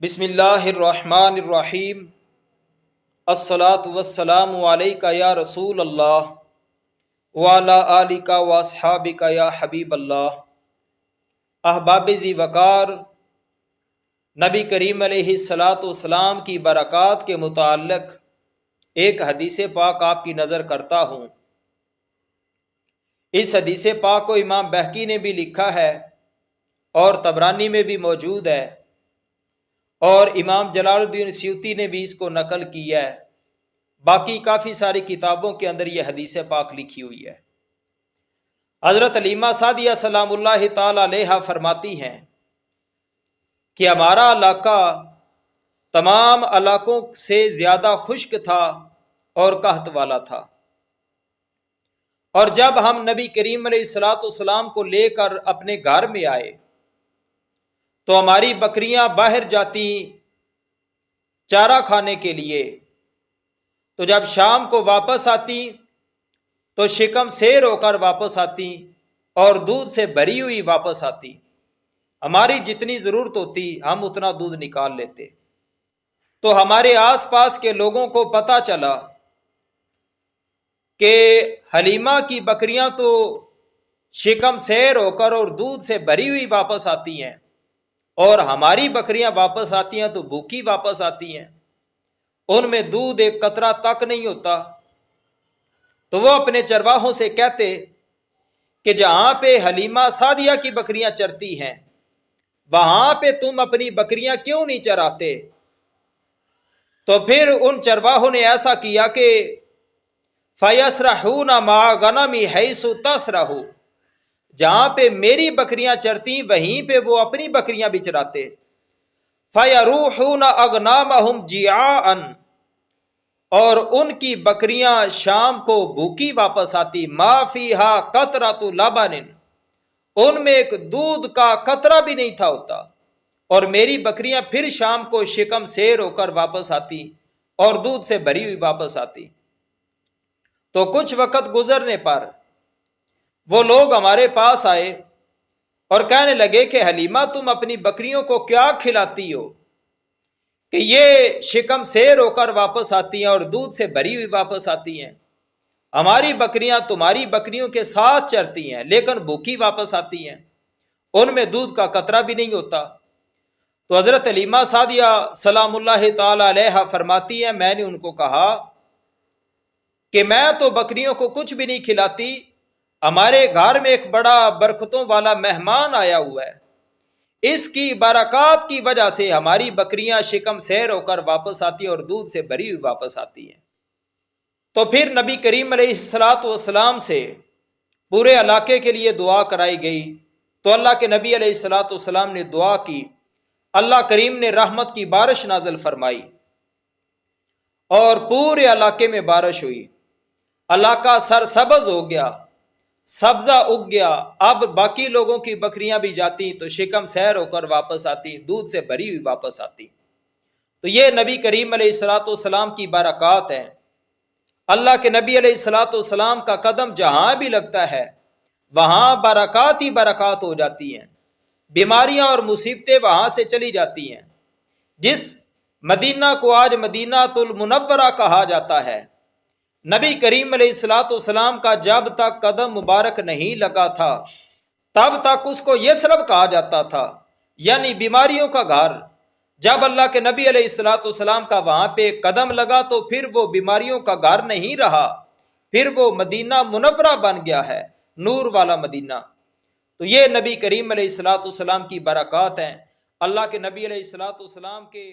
بسم اللہ الرحمن الرحیم۔ الصلاۃ والسلام علیکہ یا رسول اللہ وعلی آلک واصحابک یا حبیب اللہ۔ احباب ذی وقار، نبی کریم علیہ الصلاۃ والسلام کی برکات کے متعلق ایک حدیث پاک آپ کی نظر کرتا ہوں۔ اس حدیث پاک کو امام بہقی نے بھی لکھا ہے اور طبرانی میں بھی موجود ہے، اور امام جلال الدین سیوطی نے بھی اس کو نقل کیا ہے۔ باقی کافی ساری کتابوں کے اندر یہ حدیث پاک لکھی ہوئی ہے۔ حضرت علیمہ سعدیہ سلام اللہ تعالی علیہا فرماتی ہیں کہ ہمارا علاقہ تمام علاقوں سے زیادہ خشک تھا اور قحط والا تھا، اور جب ہم نبی کریم علیہ الصلاۃ والسلام کو لے کر اپنے گھر میں آئے تو ہماری بکریاں باہر جاتی چارہ کھانے کے لیے، تو جب شام کو واپس آتی تو شکم سیر ہو کر واپس آتی اور دودھ سے بھری ہوئی واپس آتی۔ ہماری جتنی ضرورت ہوتی ہم اتنا دودھ نکال لیتے۔ تو ہمارے آس پاس کے لوگوں کو پتہ چلا کہ حلیمہ کی بکریاں تو شکم سیر ہو کر اور دودھ سے بھری ہوئی واپس آتی ہیں، اور ہماری بکریاں واپس آتی ہیں تو بھوکی واپس آتی ہیں، ان میں دودھ ایک قطرہ تک نہیں ہوتا۔ تو وہ اپنے چرواہوں سے کہتے کہ جہاں پہ حلیمہ سعدیہ کی بکریاں چرتی ہیں وہاں پہ تم اپنی بکریاں کیوں نہیں چراتے؟ تو پھر ان چرواہوں نے ایسا کیا کہ فَيَسْرَحُونَ مَعَ غَنَمِ حَيْثُ تَسْرَحُ، جہاں پہ میری بکریاں چرتی وہیں پہ وہ اپنی بکریاں بھی چراتے۔ فَيَرُوحُونَ أَغْنَامَهُمْ جِيَاعًا، اور ان کی بکریاں شام کو بھوکی واپس آتی۔ مَا فِيهَا قَطْرَةُ لَبَنٍ، ان میں ایک دودھ کا قطرہ بھی نہیں تھا ہوتا، اور میری بکریاں پھر شام کو شکم سیر ہو کر واپس آتی اور دودھ سے بھری ہوئی واپس آتی۔ تو کچھ وقت گزرنے پر وہ لوگ ہمارے پاس آئے اور کہنے لگے کہ حلیمہ تم اپنی بکریوں کو کیا کھلاتی ہو کہ یہ شکم سیر ہو کر واپس آتی ہیں اور دودھ سے بھری ہوئی واپس آتی ہیں؟ ہماری بکریاں تمہاری بکریوں کے ساتھ چرتی ہیں لیکن بھوکی واپس آتی ہیں، ان میں دودھ کا قطرہ بھی نہیں ہوتا۔ تو حضرت علیمہ سعدیہ سلام اللہ تعالی علیہا فرماتی ہیں میں نے ان کو کہا کہ میں تو بکریوں کو کچھ بھی نہیں کھلاتی، ہمارے گھر میں ایک بڑا برکتوں والا مہمان آیا ہوا ہے، اس کی برکات کی وجہ سے ہماری بکریاں شکم سیر ہو کر واپس آتی ہیں اور دودھ سے بھری ہوئی واپس آتی ہیں۔ تو پھر نبی کریم علیہ الصلاۃ والسلام سے پورے علاقے کے لیے دعا کرائی گئی، تو اللہ کے نبی علیہ الصلاۃ والسلام نے دعا کی، اللہ کریم نے رحمت کی بارش نازل فرمائی اور پورے علاقے میں بارش ہوئی، علاقہ سرسبز ہو گیا، سبزہ اگ گیا۔ اب باقی لوگوں کی بکریاں بھی جاتی تو شکم سیر ہو کر واپس آتی، دودھ سے بھری ہوئی واپس آتی۔ تو یہ نبی کریم علیہ الصلاۃ والسلام کی برکات ہیں۔ اللہ کے نبی علیہ الصلاۃ والسلام کا قدم جہاں بھی لگتا ہے وہاں برکات ہی برکات ہو جاتی ہیں، بیماریاں اور مصیبتیں وہاں سے چلی جاتی ہیں۔ جس مدینہ کو آج مدینہ المنورہ کہا جاتا ہے، نبی کریم علیہ الصلاۃ والسلام کا جب تک قدم مبارک نہیں لگا تھا تب تک اس کو یثرب کہا جاتا تھا، یعنی بیماریوں کا گھر۔ جب اللہ کے نبی علیہ الصلاۃ والسلام کا وہاں پہ قدم لگا تو پھر وہ بیماریوں کا گھر نہیں رہا، پھر وہ مدینہ منورہ بن گیا ہے، نور والا مدینہ۔ تو یہ نبی کریم علیہ الصلاۃ والسلام کی برکات ہیں، اللہ کے نبی علیہ الصلاۃ والسلام کے